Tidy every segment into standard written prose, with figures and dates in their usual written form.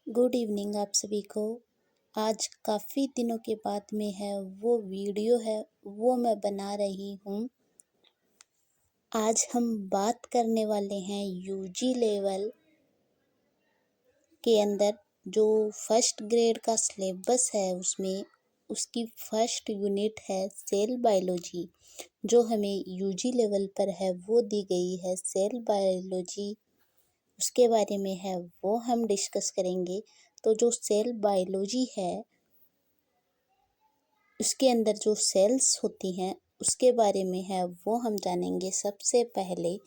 Good evening आप सभी को। आज काफ़ी दिनों के बाद में है वो वीडियो है वो मैं बना रही हूँ। आज हम बात करने वाले हैं यूजी लेवल के अंदर जो फर्स्ट ग्रेड का सिलेबस है उसमें उसकी फर्स्ट यूनिट है सेल बायोलॉजी, जो हमें यूजी लेवल पर है वो दी गई है सेल बायोलॉजी। उसके बारे में है वो हम डिस्कस करेंगे। तो जो सेल बायोलॉजी है उसके अंदर जो सेल्स होती हैं उसके बारे में है वो हम जानेंगे। सबसे पहले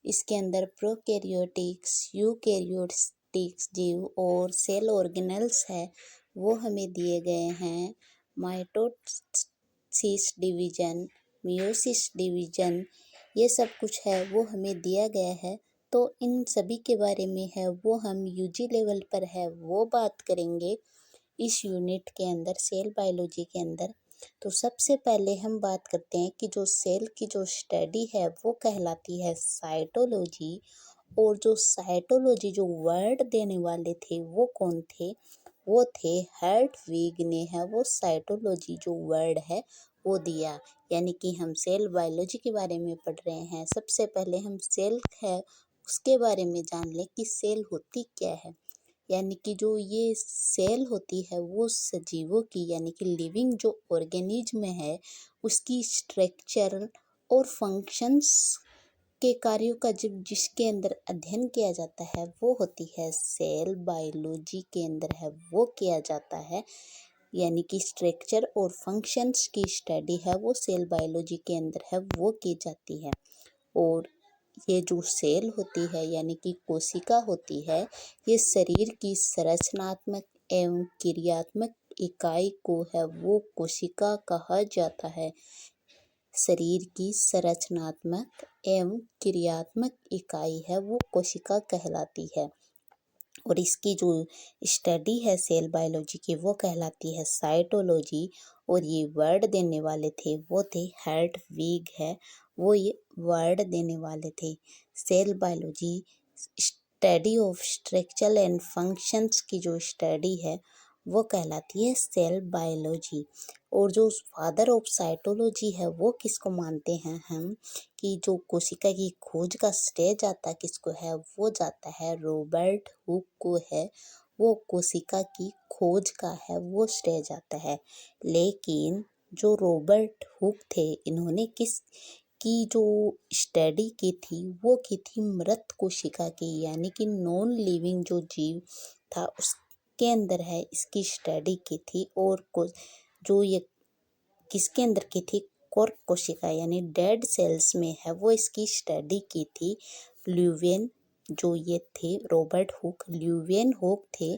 इसके अंदर प्रोकैरियोटिक्स, यूकैरियोटिक्स जीव और सेल ऑर्गेनेल्स है वो हमें दिए गए हैं। माइटोसिस डिवीजन, मियोसिस डिवीजन, ये सब कुछ है वो हमें दिया गया है। तो इन सभी के बारे में है वो हम यूजी लेवल पर है वो बात करेंगे इस यूनिट के अंदर, सेल बायोलॉजी के अंदर। तो सबसे पहले हम बात करते हैं कि जो सेल की जो स्टडी है वो कहलाती है साइटोलॉजी। और जो साइटोलॉजी जो वर्ड देने वाले थे वो कौन थे? वो थे हर्टविग ने है वो साइटोलॉजी जो वर्ड है वो दिया। यानी कि हम सेल बायोलॉजी के बारे में पढ़ रहे हैं। सबसे पहले हम सेल है उसके बारे में जान लें कि सेल होती क्या है। यानी कि जो ये सेल होती है वो सजीवों की यानी कि लिविंग जो ऑर्गेनिज्म है उसकी स्ट्रक्चर और फंक्शंस के कार्यों का जब जिसके अंदर अध्ययन किया जाता है वो होती है सेल बायोलॉजी के अंदर है वो किया जाता है। यानी कि स्ट्रक्चर और फंक्शंस की स्टडी है वो सेल बायोलॉजी के अंदर है वो की जाती है। और ये जो सेल होती है यानी कि कोशिका होती है, ये शरीर की संरचनात्मक एवं क्रियात्मक इकाई को है वो कोशिका कहा जाता है। शरीर की संरचनात्मक एवं क्रियात्मक इकाई है वो कोशिका कहलाती है। और इसकी जो स्टडी है सेल बायोलॉजी की वो कहलाती है साइटोलॉजी। और ये वर्ड देने वाले थे वो थे हर्टविग है वो ये वर्ड देने वाले थे। Cell biology study of structure and functions की जो स्टडी है वो कहलाती है सेल बायोलॉजी। और जो फादर ऑफ साइटोलॉजी है वो किसको मानते हैं हम कि जो कोशिका की खोज का श्रेय जाता किसको है? वो जाता है रॉबर्ट हुक को है वो कोशिका की खोज का है वो श्रेय जाता है। लेकिन जो रॉबर्ट हुक थे इन्होंने किस की जो स्टडी की थी वो की थी मृत कोशिका की, यानी कि नॉन लिविंग जो जीव था उसके अंदर है इसकी स्टडी की थी। और जो ये किसके अंदर की थी? कोर्क कोशिका यानी डेड सेल्स में है वो इसकी स्टडी की थी। ल्यूवेन जो ये थे रॉबर्ट हुक, ल्यूवेन हुक थे,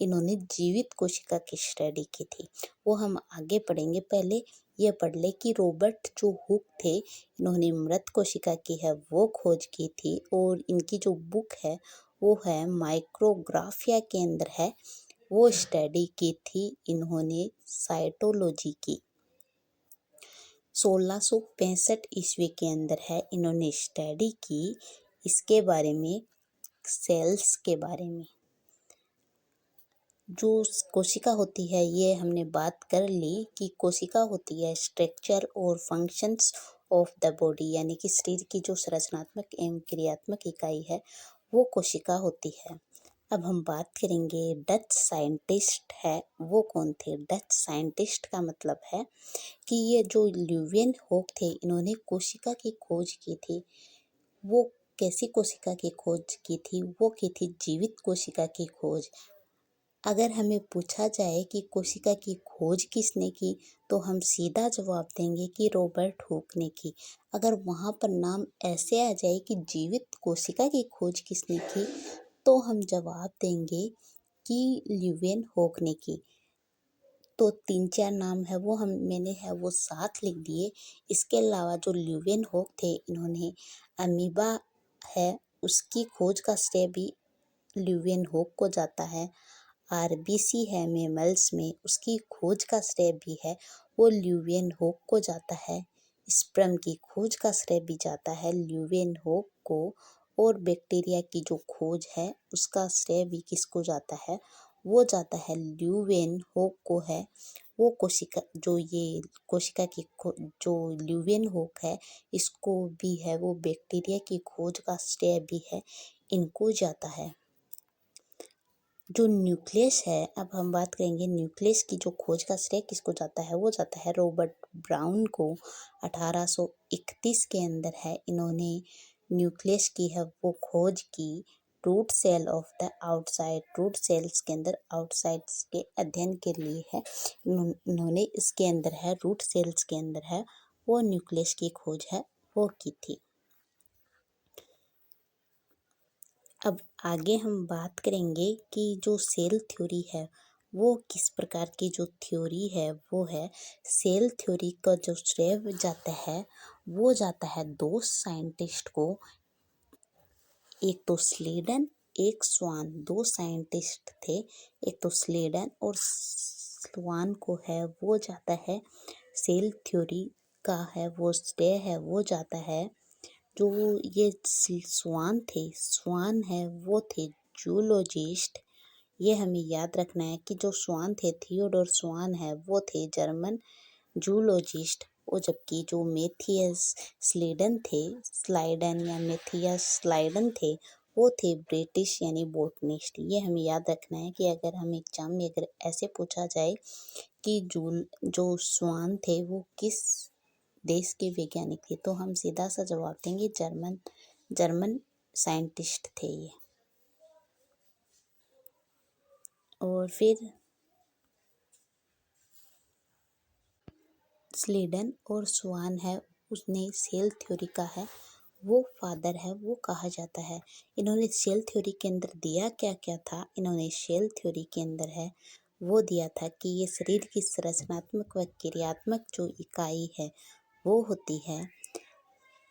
इन्होंने जीवित कोशिका की स्टडी की थी। वो हम आगे पढ़ेंगे। पहले ये पढ़ ले कि रॉबर्ट जो हुक थे इन्होंने मृत कोशिका की है वो खोज की थी। और इनकी जो बुक है वो है माइक्रोग्राफिया के अंदर है वो स्टडी की थी इन्होंने साइटोलॉजी की। 1665 ईस्वी के अंदर है इन्होंने स्टडी की इसके बारे में, सेल्स के बारे में। जो कोशिका होती है ये हमने बात कर ली कि कोशिका होती है स्ट्रक्चर और फंक्शंस ऑफ द बॉडी, यानी कि शरीर की जो संरचनात्मक एवं क्रियात्मक इकाई है वो कोशिका होती है। अब हम बात करेंगे डच साइंटिस्ट है वो कौन थे? डच साइंटिस्ट का मतलब है कि ये जो ल्यूवियन होक थे इन्होंने कोशिका की खोज की थी। वो कैसी कोशिका की खोज की थी? वो की थी जीवित कोशिका की खोज। अगर हमें पूछा जाए कि कोशिका की खोज किसने की तो हम सीधा जवाब देंगे कि रॉबर्ट हुक ने की। अगर वहाँ पर नाम ऐसे आ जाए कि जीवित कोशिका की खोज किसने की तो हम जवाब देंगे कि ल्यूवियन हुक ने की। तो 3-4 नाम है वो मैंने है वो साथ लिख दिए। इसके अलावा जो ल्यूवियन हुक थे इन्होंने अमीबा है उसकी खोज का श्रेय भी ल्यूवियन हुक को जाता है। आरबीसी है मैमल्स में उसकी खोज का श्रेय भी है वो ल्यूवियन हुक को जाता है। स्पर्म की खोज का श्रेय भी जाता है ल्यूवियन हुक को। और बैक्टीरिया की जो खोज है उसका श्रेय भी किसको जाता है? वो जाता है ल्यूवेन होक को है, वो कोशिका जो ये कोशिका की जो ल्यूवेन होक है इसको भी है वो बैक्टीरिया की खोज का श्रेय भी है इनको जाता है। जो न्यूक्लियस है, अब हम बात करेंगे न्यूक्लियस की जो खोज का श्रेय किसको जाता है, वो जाता है रॉबर्ट ब्राउन को। 1831 के अंदर है इन्होंने न्यूक्लियस की है वो खोज की। Root cell of the outside, root cells के अंदर आउटसाइड के अध्ययन के लिए है इन्होंने इसके अंदर है रूट सेल्स के अंदर है वो न्यूक्लियस की खोज है वो की थी। अब आगे हम बात करेंगे कि जो सेल थ्योरी है वो किस प्रकार की जो थ्योरी है वो है। सेल थ्योरी का जो श्रेय जाता है वो जाता है दो साइंटिस्ट को, एक तो स्लीडन एक स्वान, दो साइंटिस्ट थे, एक तो स्लीडन और स्वान को है वो जाता है सेल थ्योरी का है वो श्रेय है वो जाता है। जो ये स्वान है वो थे जूलॉजिस्ट। ये हमें याद रखना है कि जो स्वान थे थियोडोर स्वान है वो थे जर्मन जूलॉजिस्ट, और जबकि जो मेथियस स्लाइडन या मेथियस स्लाइडन थे वो थे ब्रिटिश यानी बोटनिस्ट। ये हमें याद रखना है कि अगर हम एग्जाम में अगर ऐसे पूछा जाए कि जो स्वान थे वो किस देश के वैज्ञानिक थे तो हम सीधा सा जवाब देंगे जर्मन साइंटिस्ट थे ये। और फिर स्लीडन और स्वान है उसने सेल थ्योरी का है वो फादर है वो कहा जाता है। इन्होंने सेल थ्योरी के अंदर दिया क्या क्या था, इन्होंने सेल थ्योरी के अंदर है वो दिया था कि ये शरीर की संरचनात्मक व क्रियात्मक जो इकाई है वो होती है।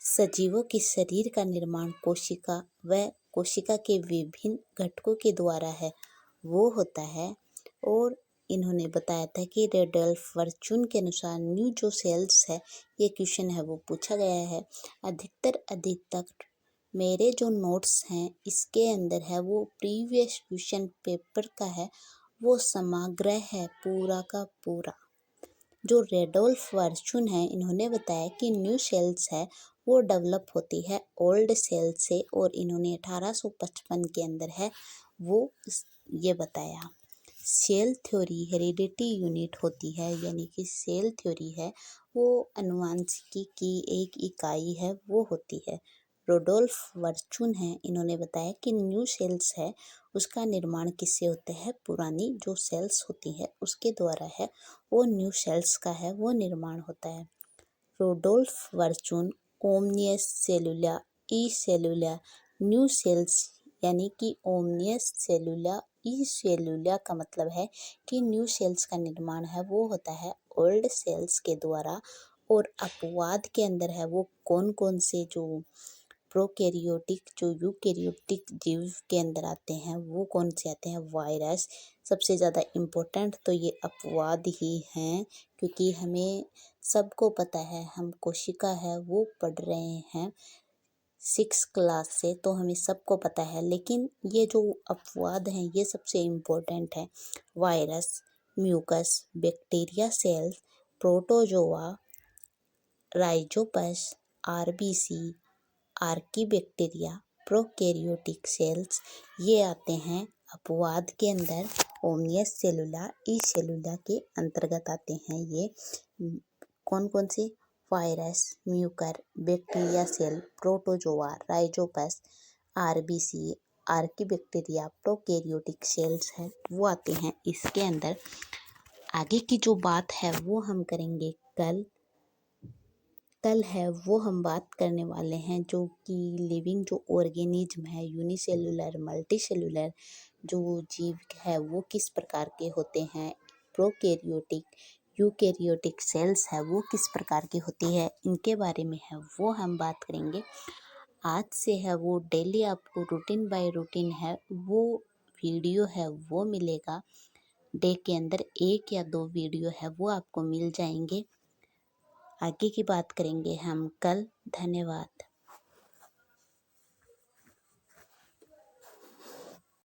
सजीवों के शरीर का निर्माण कोशिका व कोशिका के विभिन्न घटकों के द्वारा है वो होता है। और इन्होंने बताया था कि रेडोल्फ वर्चुन के अनुसार न्यू जो सेल्स है, ये क्वेश्चन है वो पूछा गया है। अधिकतर मेरे जो नोट्स हैं इसके अंदर है वो प्रीवियस क्वेश्चन पेपर का है वो समग्र है पूरा का पूरा। जो रेडोल्फ वर्चुन है इन्होंने बताया कि न्यू सेल्स है वो डेवलप होती है ओल्ड सेल से, और इन्होंने 1855 के अंदर है वो ये बताया। सेल थ्योरी हेरिडिटी यूनिट होती है, यानी कि सेल थ्योरी है वो आनुवंशिकी की एक इकाई है वो होती है। रोडोल्फ वर्चुन है इन्होंने बताया कि न्यू सेल्स है उसका निर्माण किससे होता है, पुरानी जो सेल्स होती है उसके द्वारा है वो न्यू सेल्स का है वो निर्माण होता है। रोडोल्फ वर्चुन ओमनियस सेलुला ई सेलुला न्यू सेल्स, यानी कि ओमनियस सेलुला ई सेलुला का मतलब है कि न्यू सेल्स का निर्माण है वो होता है ओल्ड सेल्स के द्वारा। और अपवाद के अंदर है वो कौन कौन से जो प्रोकैरियोटिक जो यूकैरियोटिक जीव के अंदर आते हैं वो कौन से आते हैं, वायरस। सबसे ज़्यादा इम्पोर्टेंट तो ये अपवाद ही हैं, क्योंकि हमें सबको पता है हम कोशिका है वो पढ़ रहे हैं 6 क्लास से तो हमें सबको पता है, लेकिन ये जो अपवाद हैं ये सबसे इम्पोर्टेंट है। Virus, mucus, bacteria cells, protozoa, rhizopus, RBC, archaebacteria, prokaryotic cells, ये आते हैं अपवाद के अंदर। ओमनियस सेलुला ई सेलुला के अंतर्गत आते हैं ये। कौन कौन से, virus, mucor, bacteria cell, protozoa, rhizopus, RBC, archaebacteria, prokaryotic cells हैं वो आते हैं इसके अंदर। आगे की जो बात है वो हम करेंगे कल है वो हम बात करने वाले हैं जो कि लिविंग जो ऑर्गेनिज्म है यूनिसेलुलर मल्टीसेलुलर जो जीव है वो किस प्रकार के होते हैं, प्रोकैरियोटिक यूकैरियोटिक सेल्स है वो किस प्रकार की होती है, इनके बारे में है वो हम बात करेंगे। आज से है वो डेली आपको रूटीन बाय रूटीन है वो वीडियो है वो मिलेगा। डे के अंदर 1 या 2 वीडियो है वो आपको मिल जाएंगे। आगे की बात करेंगे हम कल। धन्यवाद।